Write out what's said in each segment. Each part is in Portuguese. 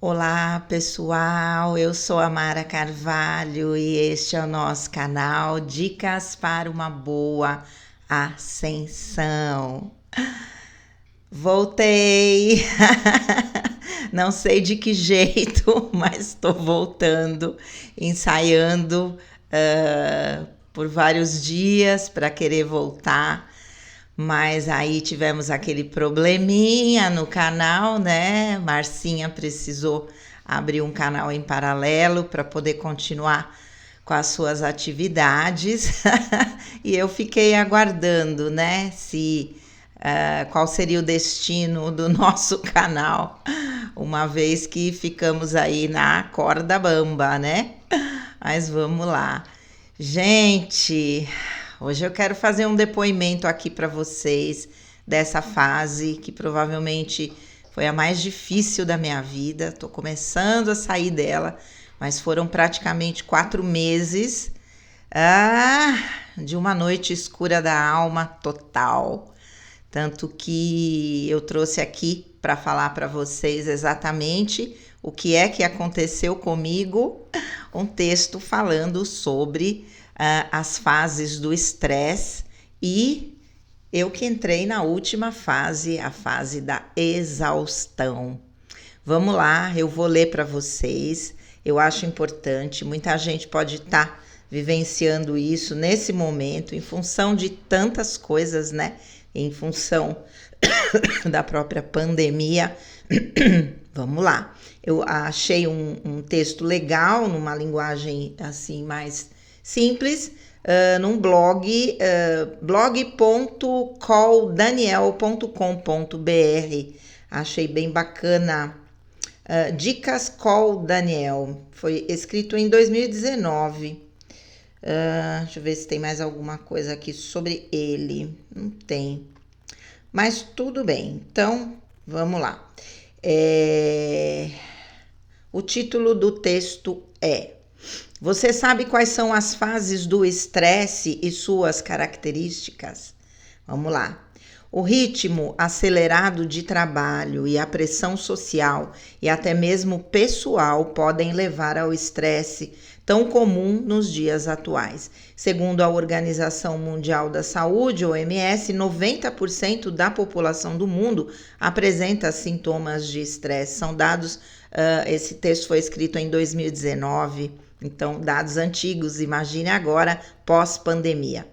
Olá, pessoal. Eu sou a Mara Carvalho e este é o nosso canal Dicas para uma Boa Ascensão. Voltei! Não sei de que jeito, mas estou voltando, ensaiando por vários dias para querer voltar. Mas aí tivemos aquele probleminha no canal, né? Marcinha precisou abrir um canal em paralelo para poder continuar com as suas atividades. E eu fiquei aguardando, né? Se qual seria o destino do nosso canal, uma vez que ficamos aí na corda bamba, né? Mas vamos lá. Gente, hoje eu quero fazer um depoimento aqui para vocês dessa fase que provavelmente foi a mais difícil da minha vida. Estou começando a sair dela, mas foram praticamente 4 meses de uma noite escura da alma total. Tanto que eu trouxe aqui para falar para vocês exatamente o que é que aconteceu comigo, um texto falando sobre as fases do estresse e eu que entrei na última fase, a fase da exaustão. Vamos lá, eu vou ler para vocês, eu acho importante, muita gente pode estar vivenciando isso nesse momento em função de tantas coisas, né? Em função da própria pandemia. Vamos lá. Eu achei um texto legal, numa linguagem assim mais simples, num blog, blog.calldaniel.com.br. Achei bem bacana. Dicas Call Daniel. Foi escrito em 2019. Deixa eu ver se tem mais alguma coisa aqui sobre ele. Não tem. Mas tudo bem. Então, vamos lá. O título do texto é: Você sabe quais são as fases do estresse e suas características? Vamos lá. O ritmo acelerado de trabalho e a pressão social e até mesmo pessoal podem levar ao estresse tão comum nos dias atuais. Segundo a Organização Mundial da Saúde, OMS, 90% da população do mundo apresenta sintomas de estresse. São dados, esse texto foi escrito em 2019, então dados antigos, imagine agora, pós-pandemia.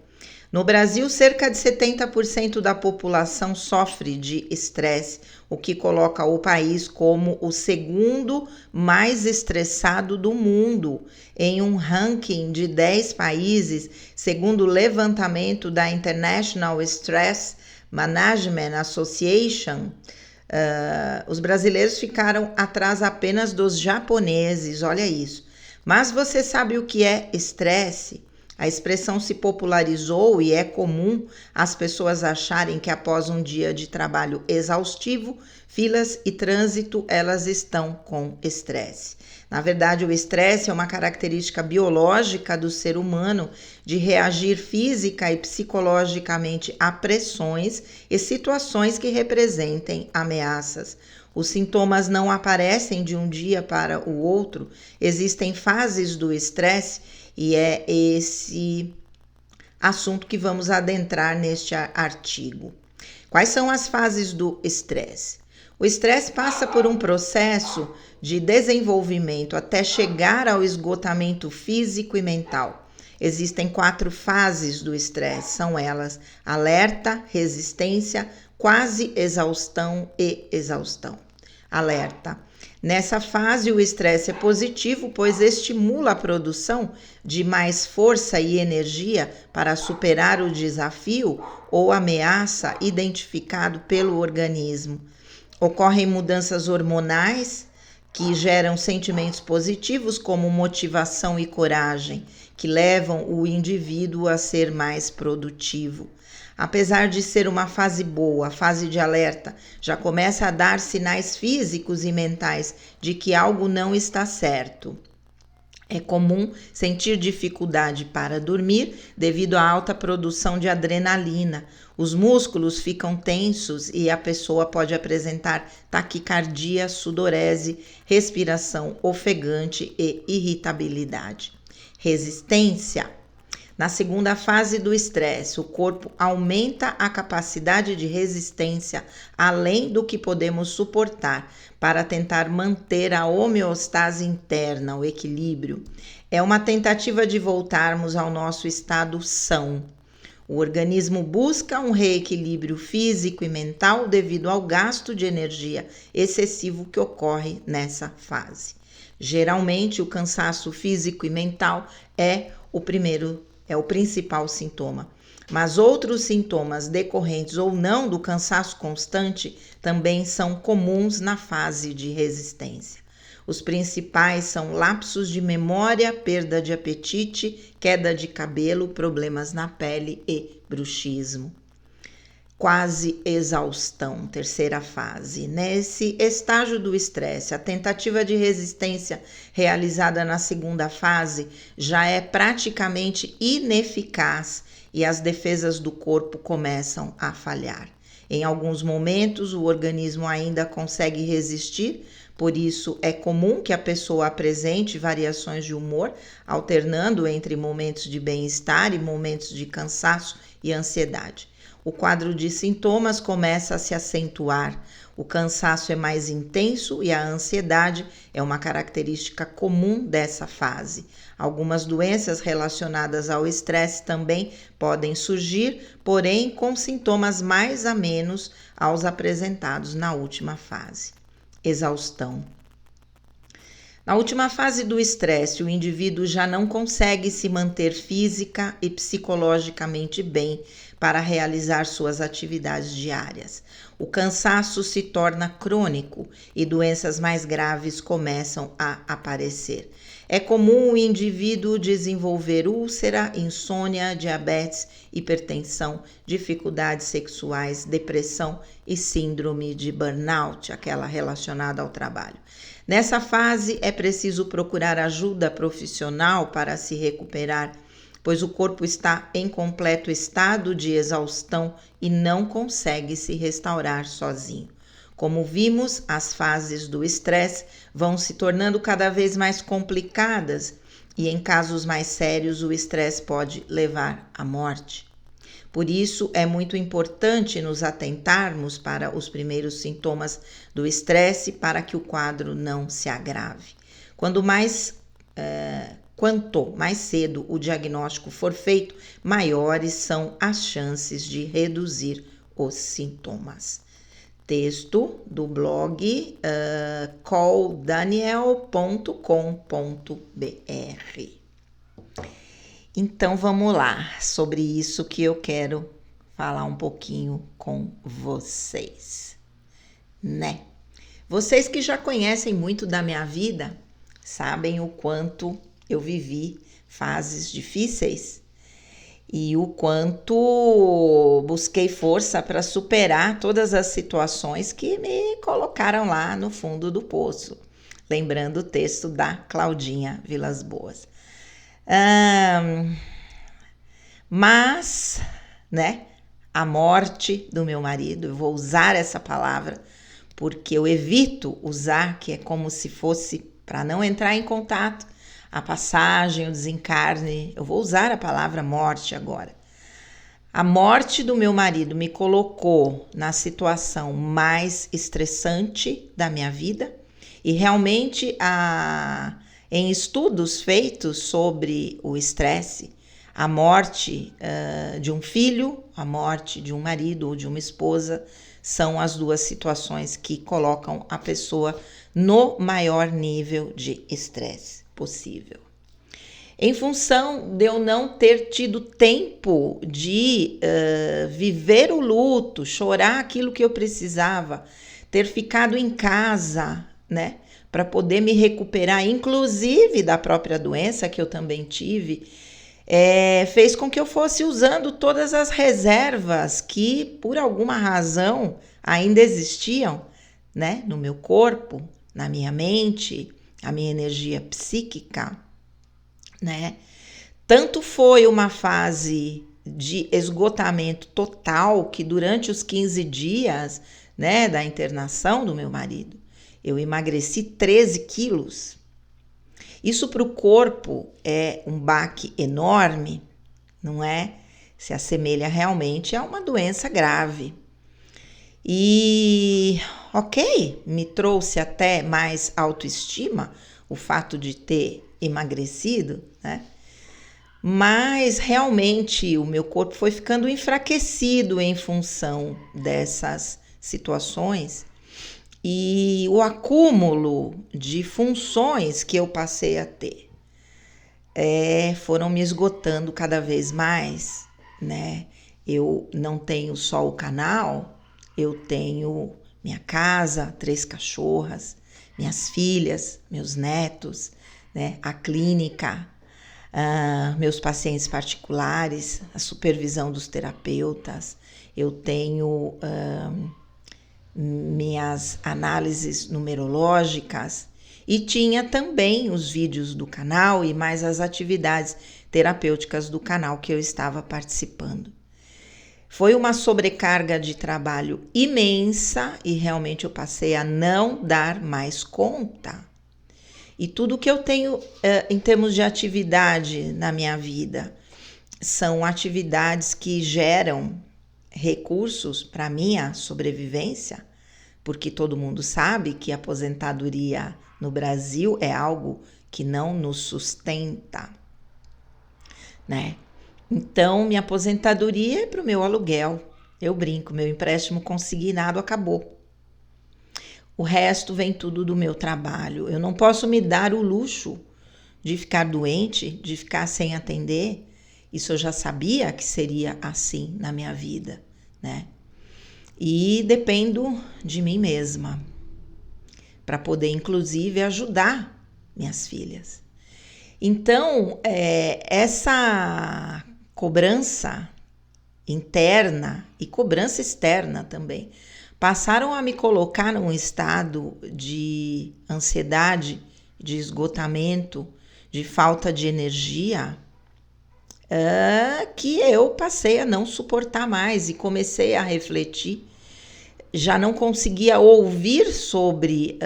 No Brasil, cerca de 70% da população sofre de estresse, o que coloca o país como o segundo mais estressado do mundo, em um ranking de 10 países, segundo o levantamento da International Stress Management Association. Os brasileiros ficaram atrás apenas dos japoneses, olha isso. Mas você sabe o que é estresse? A expressão se popularizou e é comum as pessoas acharem que após um dia de trabalho exaustivo, filas e trânsito, elas estão com estresse. Na verdade, o estresse é uma característica biológica do ser humano de reagir física e psicologicamente a pressões e situações que representem ameaças. Os sintomas não aparecem de um dia para o outro, existem fases do estresse e é esse assunto que vamos adentrar neste artigo. Quais são as fases do estresse? O estresse passa por um processo de desenvolvimento até chegar ao esgotamento físico e mental. Existem 4 fases do estresse, são elas: alerta, resistência, quase exaustão e exaustão. Alerta. Nessa fase, o estresse é positivo, pois estimula a produção de mais força e energia para superar o desafio ou ameaça identificado pelo organismo. Ocorrem mudanças hormonais que geram sentimentos positivos, como motivação e coragem, que levam o indivíduo a ser mais produtivo. Apesar de ser uma fase boa, a fase de alerta já começa a dar sinais físicos e mentais de que algo não está certo. É comum sentir dificuldade para dormir devido à alta produção de adrenalina. Os músculos ficam tensos e a pessoa pode apresentar taquicardia, sudorese, respiração ofegante e irritabilidade. Resistência. Na segunda fase do estresse, o corpo aumenta a capacidade de resistência além do que podemos suportar para tentar manter a homeostase interna, o equilíbrio. É uma tentativa de voltarmos ao nosso estado são. O organismo busca um reequilíbrio físico e mental devido ao gasto de energia excessivo que ocorre nessa fase. Geralmente, o cansaço físico e mental é o principal sintoma, mas outros sintomas decorrentes ou não do cansaço constante também são comuns na fase de resistência. Os principais são lapsos de memória, perda de apetite, queda de cabelo, problemas na pele e bruxismo. Quase exaustão, terceira fase. Nesse estágio do estresse, a tentativa de resistência realizada na segunda fase já é praticamente ineficaz e as defesas do corpo começam a falhar. Em alguns momentos, o organismo ainda consegue resistir, por isso é comum que a pessoa apresente variações de humor, alternando entre momentos de bem-estar e momentos de cansaço e ansiedade. O quadro de sintomas começa a se acentuar. O cansaço é mais intenso e a ansiedade é uma característica comum dessa fase. Algumas doenças relacionadas ao estresse também podem surgir, porém com sintomas mais a menos aos apresentados na última fase. Exaustão. Na última fase do estresse, o indivíduo já não consegue se manter física e psicologicamente bem para realizar suas atividades diárias. O cansaço se torna crônico e doenças mais graves começam a aparecer. É comum o indivíduo desenvolver úlcera, insônia, diabetes, hipertensão, dificuldades sexuais, depressão e síndrome de burnout, aquela relacionada ao trabalho. Nessa fase, é preciso procurar ajuda profissional para se recuperar, pois o corpo está em completo estado de exaustão e não consegue se restaurar sozinho. Como vimos, as fases do estresse vão se tornando cada vez mais complicadas e, em casos mais sérios, o estresse pode levar à morte. Por isso, é muito importante nos atentarmos para os primeiros sintomas do estresse para que o quadro não se agrave. Quanto mais cedo o diagnóstico for feito, maiores são as chances de reduzir os sintomas. Texto do blog calldaniel.com.br. Então vamos lá, sobre isso que eu quero falar um pouquinho com vocês, né? Vocês que já conhecem muito da minha vida, sabem o quanto eu vivi fases difíceis e o quanto busquei força para superar todas as situações que me colocaram lá no fundo do poço. Lembrando o texto da Claudinha Vilas Boas. Mas, né, a morte do meu marido, eu vou usar essa palavra porque eu evito usar, que é como se fosse para não entrar em contato, a passagem, o desencarne. Eu vou usar a palavra morte agora. A morte do meu marido me colocou na situação mais estressante da minha vida e realmente em estudos feitos sobre o estresse, a morte de um filho, a morte de um marido ou de uma esposa são as duas situações que colocam a pessoa no maior nível de estresse possível. Em função de eu não ter tido tempo de viver o luto, chorar aquilo que eu precisava, ter ficado em casa, né, para poder me recuperar, inclusive da própria doença que eu também tive, fez com que eu fosse usando todas as reservas que, por alguma razão, ainda existiam, né, no meu corpo, na minha mente, a minha energia psíquica. né? Tanto foi uma fase de esgotamento total que durante os 15 dias, né, da internação do meu marido, eu emagreci 13 quilos. Isso para o corpo é um baque enorme, não é? Se assemelha realmente a uma doença grave. E, ok, me trouxe até mais autoestima o fato de ter emagrecido, né? Mas realmente o meu corpo foi ficando enfraquecido em função dessas situações e o acúmulo de funções que eu passei a ter foram me esgotando cada vez mais, né? Eu não tenho só o canal, eu tenho minha casa, 3 cachorras, minhas filhas, meus netos, né? A clínica, meus pacientes particulares, a supervisão dos terapeutas, eu tenho minhas análises numerológicas e tinha também os vídeos do canal e mais as atividades terapêuticas do canal que eu estava participando. Foi uma sobrecarga de trabalho imensa e realmente eu passei a não dar mais conta. E tudo que eu tenho em termos de atividade na minha vida são atividades que geram recursos para minha sobrevivência, porque todo mundo sabe que a aposentadoria no Brasil é algo que não nos sustenta, né? Então, minha aposentadoria é para o meu aluguel. Eu brinco, meu empréstimo consignado acabou. O resto vem tudo do meu trabalho. Eu não posso me dar o luxo de ficar doente, de ficar sem atender. Isso eu já sabia que seria assim na minha vida, né? E dependo de mim mesma para poder, inclusive, ajudar minhas filhas. Então, essa cobrança interna e cobrança externa também passaram a me colocar num estado de ansiedade, de esgotamento, de falta de energia, que eu passei a não suportar mais e comecei a refletir. Já não conseguia ouvir sobre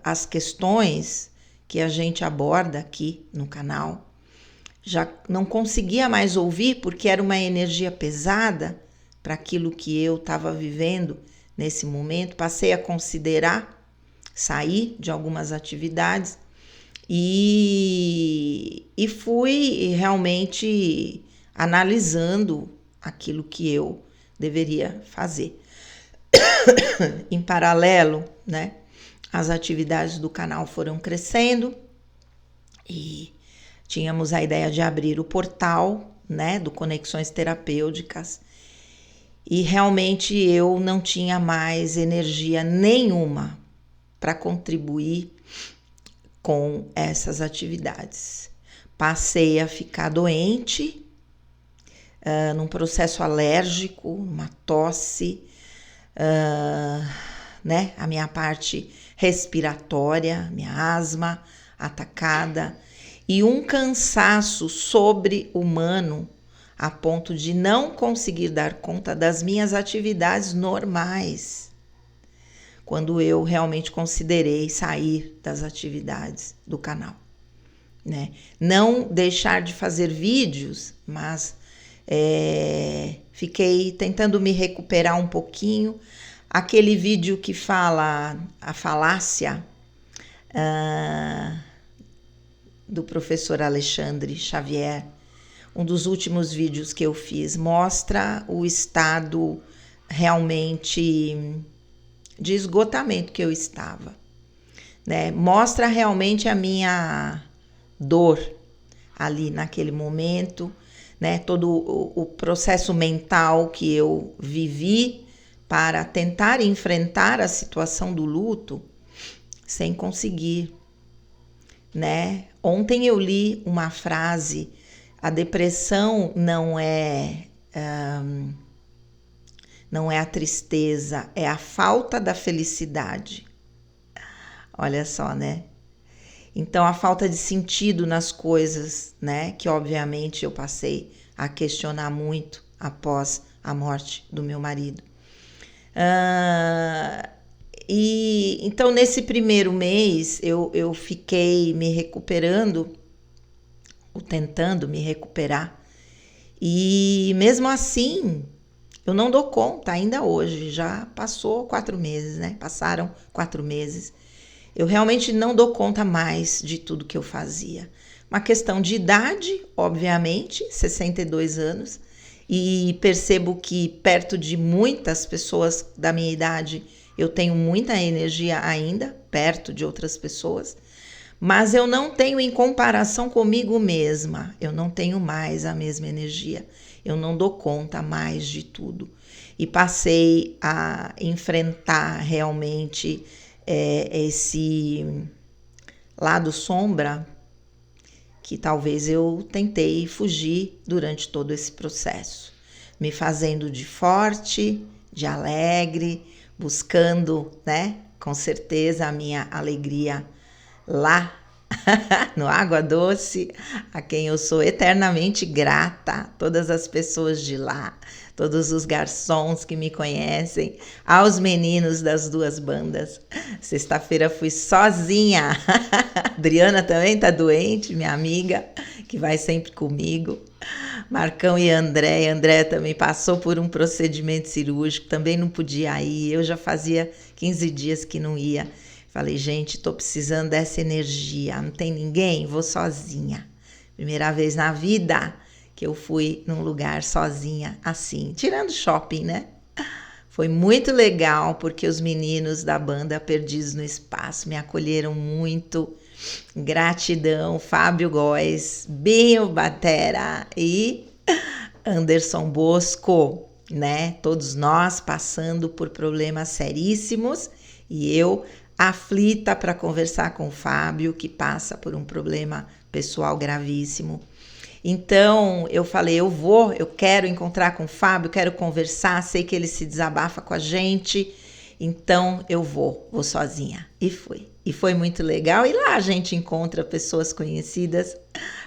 as questões que a gente aborda aqui no canal. Já não conseguia mais ouvir porque era uma energia pesada para aquilo que eu estava vivendo nesse momento. Passei a considerar sair de algumas atividades e fui realmente analisando aquilo que eu deveria fazer. Em paralelo, né, as atividades do canal foram crescendo e tínhamos a ideia de abrir o portal, né, do Conexões Terapêuticas, e realmente eu não tinha mais energia nenhuma para contribuir com essas atividades. Passei a ficar doente, num processo alérgico, uma tosse, né, a minha parte respiratória, minha asma atacada e um cansaço sobre-humano a ponto de não conseguir dar conta das minhas atividades normais. Quando eu realmente considerei sair das atividades do canal, né? Não deixar de fazer vídeos, mas fiquei tentando me recuperar um pouquinho. Aquele vídeo que fala a falácia do professor Alexandre Xavier, um dos últimos vídeos que eu fiz, mostra o estado realmente de esgotamento que eu estava, né? Mostra realmente a minha dor ali naquele momento, né? Todo o processo mental que eu vivi para tentar enfrentar a situação do luto sem conseguir, né? Ontem eu li uma frase: a depressão não é a tristeza, é a falta da felicidade. Olha só, né? Então, a falta de sentido nas coisas, né? Que obviamente eu passei a questionar muito após a morte do meu marido. E então, nesse primeiro mês, eu fiquei me recuperando, ou tentando me recuperar. E mesmo assim, eu não dou conta ainda hoje. Já passou 4 meses, né? Passaram 4 meses. Eu realmente não dou conta mais de tudo que eu fazia. Uma questão de idade, obviamente, 62 anos. E percebo que perto de muitas pessoas da minha idade, eu tenho muita energia ainda, perto de outras pessoas. Mas eu não tenho, em comparação comigo mesma, eu não tenho mais a mesma energia. Eu não dou conta mais de tudo. E passei a enfrentar realmente esse lado sombra que talvez eu tentei fugir durante todo esse processo, me fazendo de forte, de alegre, buscando, né, com certeza a minha alegria lá no Água Doce, a quem eu sou eternamente grata, todas as pessoas de lá, todos os garçons que me conhecem, aos meninos das 2 bandas. Sexta-feira fui sozinha. Adriana também tá doente, minha amiga, que vai sempre comigo. Marcão e André. André também passou por um procedimento cirúrgico, também não podia ir. Eu já fazia 15 dias que não ia. Falei, gente, tô precisando dessa energia. Não tem ninguém? Vou sozinha. Primeira vez na vida que eu fui num lugar sozinha assim, tirando shopping, né? Foi muito legal porque os meninos da banda Perdidos no Espaço me acolheram muito. Gratidão, Fábio Góes, Binho Batera e Anderson Bosco, né? Todos nós passando por problemas seríssimos e eu aflita para conversar com o Fábio, que passa por um problema pessoal gravíssimo. Então eu falei, eu quero encontrar com o Fábio, quero conversar, sei que ele se desabafa com a gente, então eu vou sozinha. E fui. E foi muito legal. E lá a gente encontra pessoas conhecidas.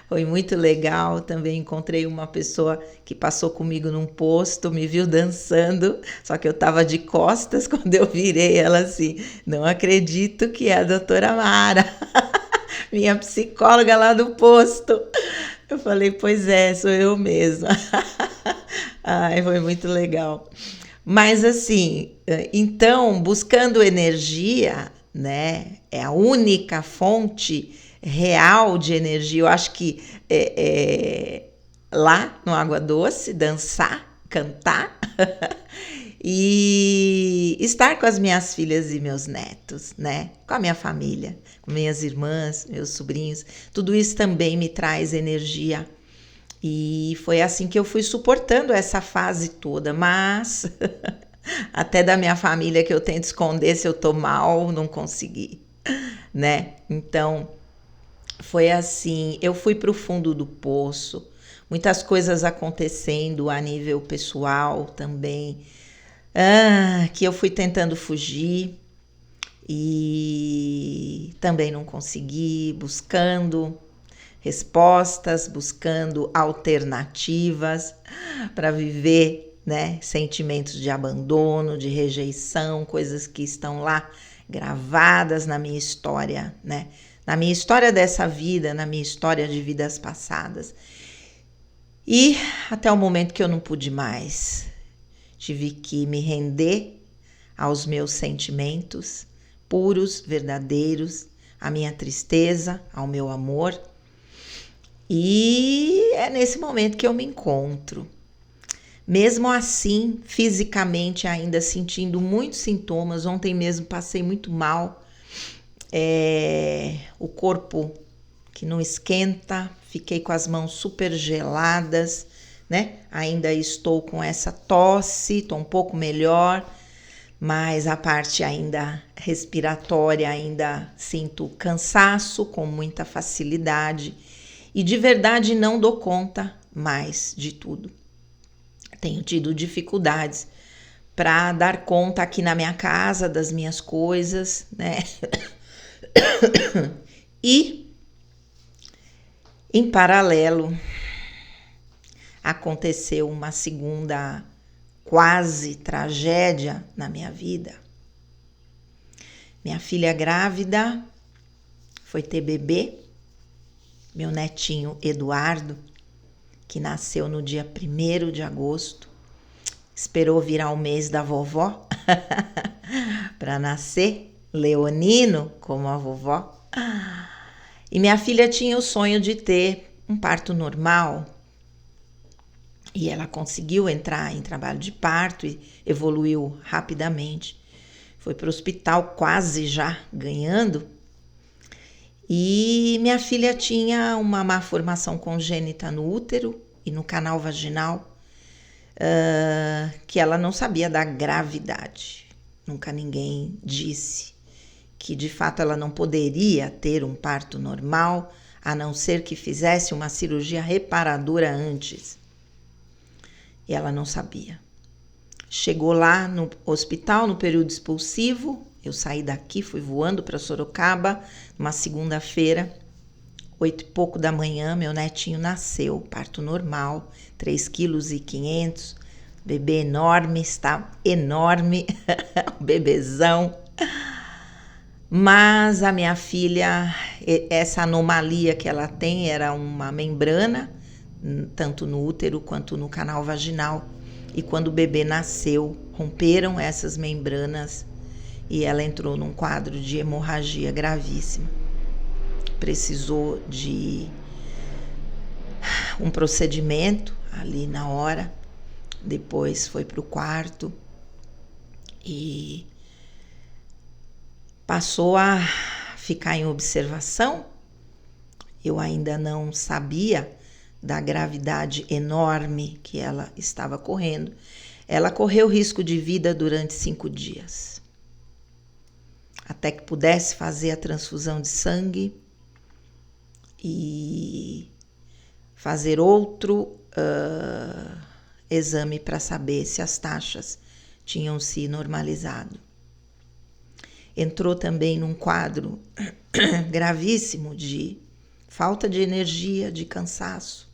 Foi muito legal. Também encontrei uma pessoa que passou comigo num posto, me viu dançando, só que eu estava de costas quando eu virei ela assim. Não acredito que é a doutora Mara, minha psicóloga lá do posto. Eu falei, pois é, sou eu mesma. Ai, foi muito legal. Mas assim, então, buscando energia, né, é a única fonte real de energia. Eu acho que lá no Água Doce, dançar, cantar e estar com as minhas filhas e meus netos, né, com a minha família, com minhas irmãs, meus sobrinhos, tudo isso também me traz energia. E foi assim que eu fui suportando essa fase toda, mas até da minha família que eu tento esconder se eu tô mal, não consegui, né? Então, foi assim, eu fui pro fundo do poço, muitas coisas acontecendo a nível pessoal também, que eu fui tentando fugir e também não consegui, buscando respostas, buscando alternativas para viver, né, sentimentos de abandono, de rejeição, coisas que estão lá gravadas na minha história, né, na minha história dessa vida, na minha história de vidas passadas. E até o momento que eu não pude mais, tive que me render aos meus sentimentos puros, verdadeiros, à minha tristeza, ao meu amor. E é nesse momento que eu me encontro. Mesmo assim, fisicamente ainda sentindo muitos sintomas, ontem mesmo passei muito mal, o corpo que não esquenta, fiquei com as mãos super geladas, né? Ainda estou com essa tosse, estou um pouco melhor, mas a parte ainda respiratória, ainda sinto cansaço com muita facilidade. E de verdade não dou conta mais de tudo. Tenho tido dificuldades para dar conta aqui na minha casa das minhas coisas, né? E Em paralelo, aconteceu uma segunda quase tragédia na minha vida. Minha filha grávida foi ter bebê, meu netinho Eduardo, que nasceu no dia 1º de agosto, esperou virar o mês da vovó para nascer, leonino como a vovó. E minha filha tinha o sonho de ter um parto normal. E ela conseguiu entrar em trabalho de parto e evoluiu rapidamente. Foi para o hospital quase já ganhando. E minha filha tinha uma má formação congênita no útero e no canal vaginal, que ela não sabia da gravidade. Nunca ninguém disse que de fato ela não poderia ter um parto normal, a não ser que fizesse uma cirurgia reparadora antes. E ela não sabia. Chegou lá no hospital no período expulsivo. Eu saí daqui, fui voando para Sorocaba, numa segunda-feira, 8 e pouco da manhã, meu netinho nasceu, parto normal, 3,5 kg, bebê enorme, está enorme, um bebezão. Mas a minha filha, essa anomalia que ela tem era uma membrana, tanto no útero quanto no canal vaginal. E quando o bebê nasceu, romperam essas membranas e ela entrou num quadro de hemorragia gravíssima. Precisou de um procedimento ali na hora. Depois foi para o quarto e passou a ficar em observação. Eu ainda não sabia da gravidade enorme que ela estava correndo. Ela correu risco de vida durante 5 dias, até que pudesse fazer a transfusão de sangue e fazer outro exame para saber se as taxas tinham se normalizado. Entrou também num quadro gravíssimo de falta de energia, de cansaço.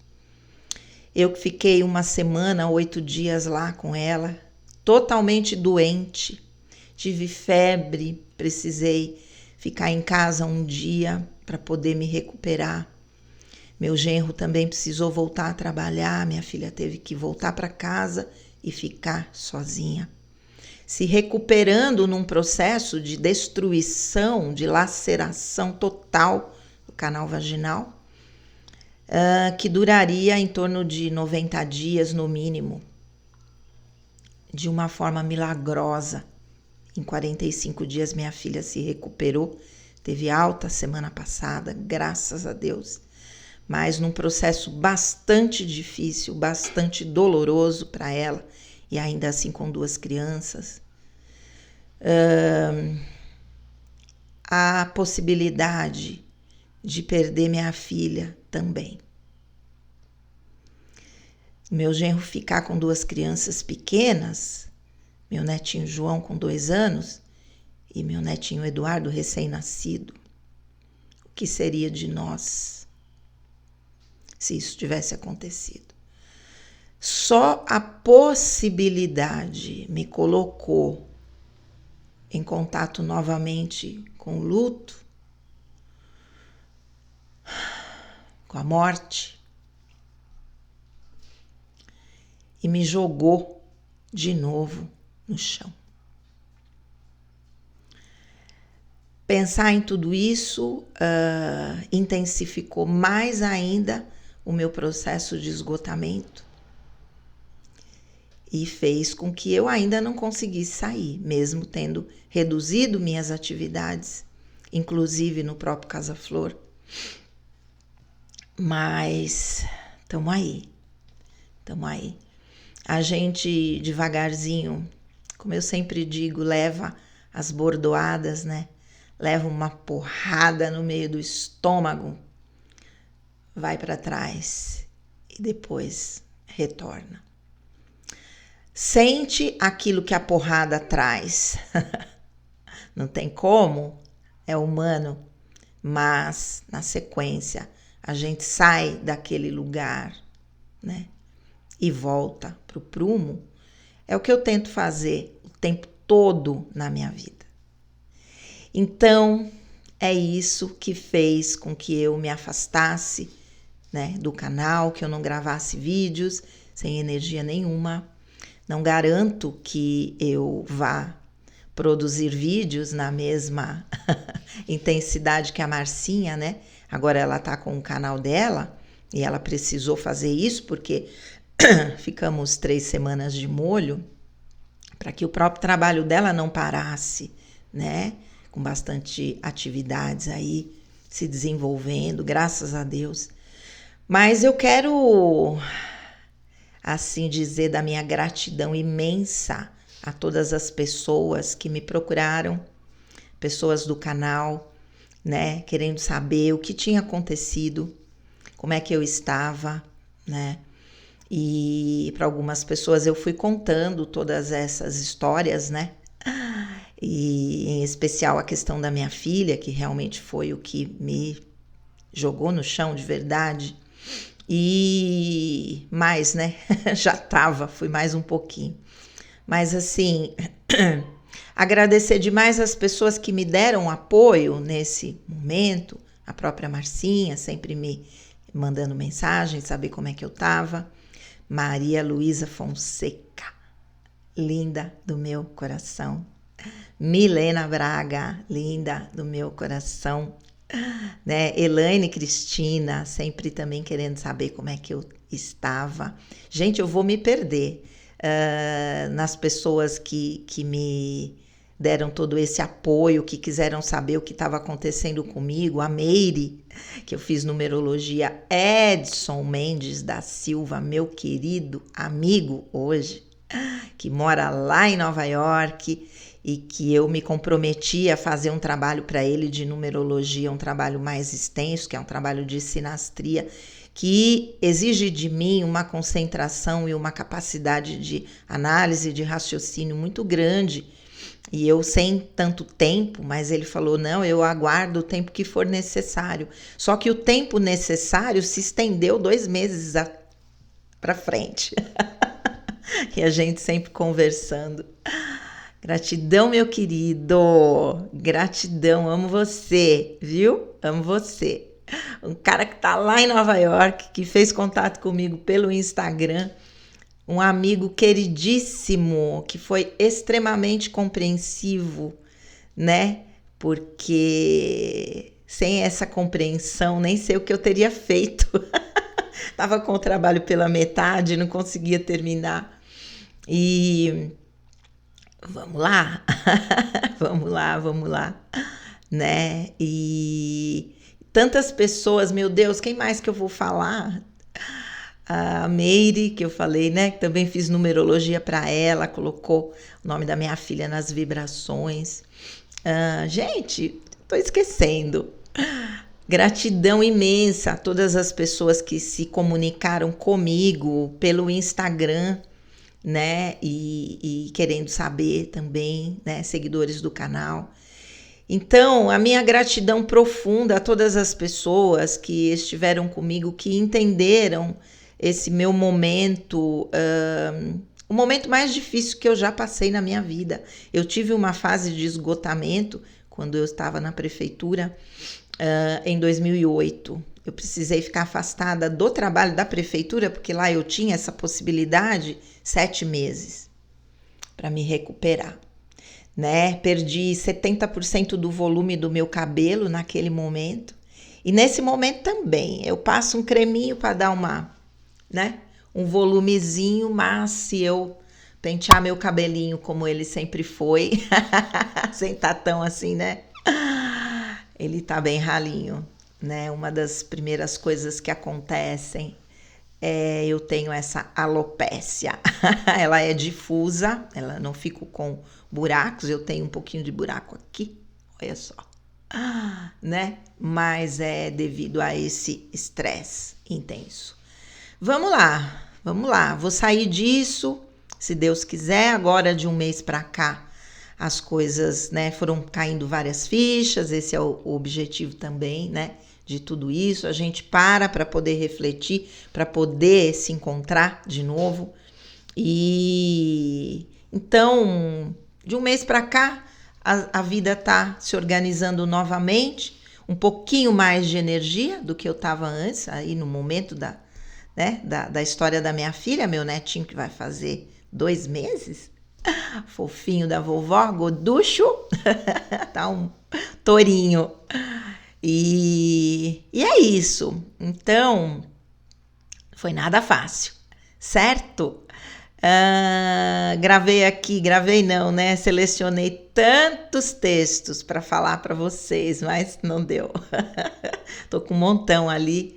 Eu fiquei 1 semana, 8 dias lá com ela, totalmente doente. Tive febre, precisei ficar em casa um dia para poder me recuperar. Meu genro também precisou voltar a trabalhar, minha filha teve que voltar para casa e ficar sozinha. Se recuperando num processo de destruição, de laceração total do canal vaginal, que duraria em torno de 90 dias no mínimo. De uma forma milagrosa. Em 45 dias minha filha se recuperou, teve alta semana passada, graças a Deus. Mas num processo bastante difícil, bastante doloroso para ela, e ainda assim com 2 crianças. A possibilidade de perder minha filha também. Meu genro ficar com 2 crianças pequenas, meu netinho João com 2 anos e meu netinho Eduardo recém-nascido. O que seria de nós se isso tivesse acontecido? Só a possibilidade me colocou em contato novamente com o luto, com a morte, e me jogou de novo no chão. Pensar em tudo isso intensificou mais ainda o meu processo de esgotamento e fez com que eu ainda não conseguisse sair, mesmo tendo reduzido minhas atividades, inclusive no próprio Casa Flor. Mas estamos aí. A gente devagarzinho, como eu sempre digo, leva as bordoadas, né? Leva uma porrada no meio do estômago, vai para trás e depois retorna. Sente aquilo que a porrada traz. Não tem como, é humano, mas na sequência a gente sai daquele lugar, né? E volta pro prumo, é o que eu tento fazer o tempo todo na minha vida. Então, é isso que fez com que eu me afastasse, né, do canal, que eu não gravasse vídeos sem energia nenhuma. Não garanto que eu vá produzir vídeos na mesma intensidade que a Marcinha, né? Agora ela tá com o canal dela e ela precisou fazer isso porque ficamos 3 semanas de molho para que o próprio trabalho dela não parasse, né? Com bastante atividades aí se desenvolvendo, graças a Deus. Mas eu quero, assim dizer, da minha gratidão imensa a todas as pessoas que me procuraram, pessoas do canal, né, querendo saber o que tinha acontecido, como é que eu estava, né? E para algumas pessoas eu fui contando todas essas histórias, né? E em especial a questão da minha filha, que realmente foi o que me jogou no chão de verdade. E mais, né? Já fui mais um pouquinho. Mas assim, agradecer demais as pessoas que me deram apoio nesse momento, a própria Marcinha sempre me mandando mensagem, saber como é que eu tava. Maria Luísa Fonseca, linda do meu coração. Milena Braga, linda do meu coração. Né? Elaine Cristina, sempre também querendo saber como é que eu estava. Gente, eu vou me perder nas pessoas que me deram todo esse apoio, que quiseram saber o que estava acontecendo comigo. A Meire, que eu fiz numerologia. Edson Mendes da Silva, meu querido amigo hoje, que mora lá em Nova York e que eu me comprometi a fazer um trabalho para ele de numerologia, um trabalho mais extenso, que é um trabalho de sinastria, que exige de mim uma concentração e uma capacidade de análise, de raciocínio muito grande. E eu sem tanto tempo, mas ele falou, não, eu aguardo o tempo que for necessário. Só que o tempo necessário se estendeu 2 meses para frente. E a gente sempre conversando. Gratidão, meu querido. Gratidão, amo você, viu? Amo você. Um cara que tá lá em Nova York, que fez contato comigo pelo Instagram. Um amigo queridíssimo, que foi extremamente compreensivo, né? Porque sem essa compreensão, nem sei o que eu teria feito. Tava com o trabalho pela metade, não conseguia terminar. E vamos lá, vamos lá, né? E tantas pessoas, meu Deus, quem mais que eu vou falar? A Meire, que eu falei, né? Que também fiz numerologia para ela, colocou o nome da minha filha nas vibrações. Gente, tô esquecendo. Gratidão imensa a todas as pessoas que se comunicaram comigo pelo Instagram, né? E querendo saber também, né? Seguidores do canal. Então, a minha gratidão profunda a todas as pessoas que estiveram comigo, que entenderam esse meu momento, o momento mais difícil que eu já passei na minha vida. Eu tive uma fase de esgotamento quando eu estava na prefeitura em 2008. Eu precisei ficar afastada do trabalho da prefeitura, porque lá eu tinha essa possibilidade, 7 meses para me recuperar. Né? Perdi 70% do volume do meu cabelo naquele momento. E nesse momento também, eu passo um creminho para dar um volumezinho, mas se eu pentear meu cabelinho como ele sempre foi, sem tá tão assim, né? Ele tá bem ralinho, né? Uma das primeiras coisas que acontecem eu tenho essa alopécia. Ela é difusa, ela não fico com buracos, eu tenho um pouquinho de buraco aqui, olha só, né? Mas é devido a esse estresse intenso. Vamos lá, vou sair disso, se Deus quiser, agora de um mês para cá. as coisas, né, foram caindo várias fichas, esse é o objetivo também, né, de tudo isso. A gente para poder refletir, para poder se encontrar de novo. E então, de um mês para cá, a vida tá se organizando novamente, um pouquinho mais de energia do que eu estava antes, aí no momento da história da minha filha, meu netinho que vai fazer 2 meses, fofinho da vovó, goducho, tá um tourinho. E é isso. Então, foi nada fácil, certo? Gravei não, né? Selecionei tantos textos para falar para vocês, mas não deu. Tô com um montão ali.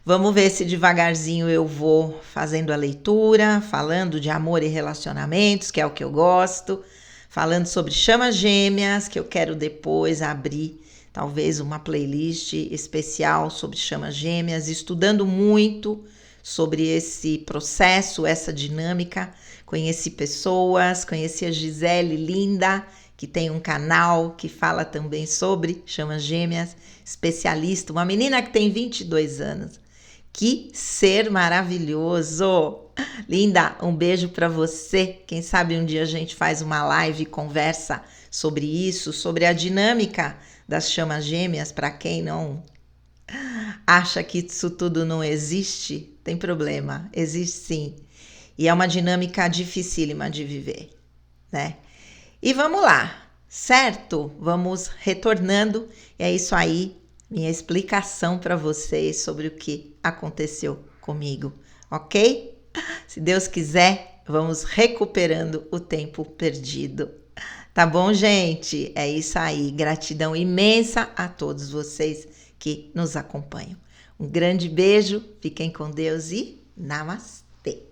Vamos ver se devagarzinho eu vou fazendo a leitura, falando de amor e relacionamentos, que é o que eu gosto, falando sobre chamas gêmeas, que eu quero depois abrir talvez uma playlist especial sobre chamas gêmeas, estudando muito sobre esse processo, essa dinâmica. Conheci pessoas, conheci a Gisele linda, que tem um canal que fala também sobre chamas gêmeas, especialista, uma menina que tem 22 anos. Que ser maravilhoso! Linda, um beijo para você. Quem sabe um dia a gente faz uma live e conversa sobre isso, sobre a dinâmica das chamas gêmeas, para quem não acha que isso tudo não existe, tem problema, existe sim. E é uma dinâmica dificílima de viver, né? E vamos lá, certo? Vamos retornando. E é isso aí, minha explicação para vocês sobre o que aconteceu comigo, ok? Se Deus quiser, vamos recuperando o tempo perdido. Tá bom, gente? É isso aí. Gratidão imensa a todos vocês que nos acompanham. Um grande beijo, fiquem com Deus e namastê.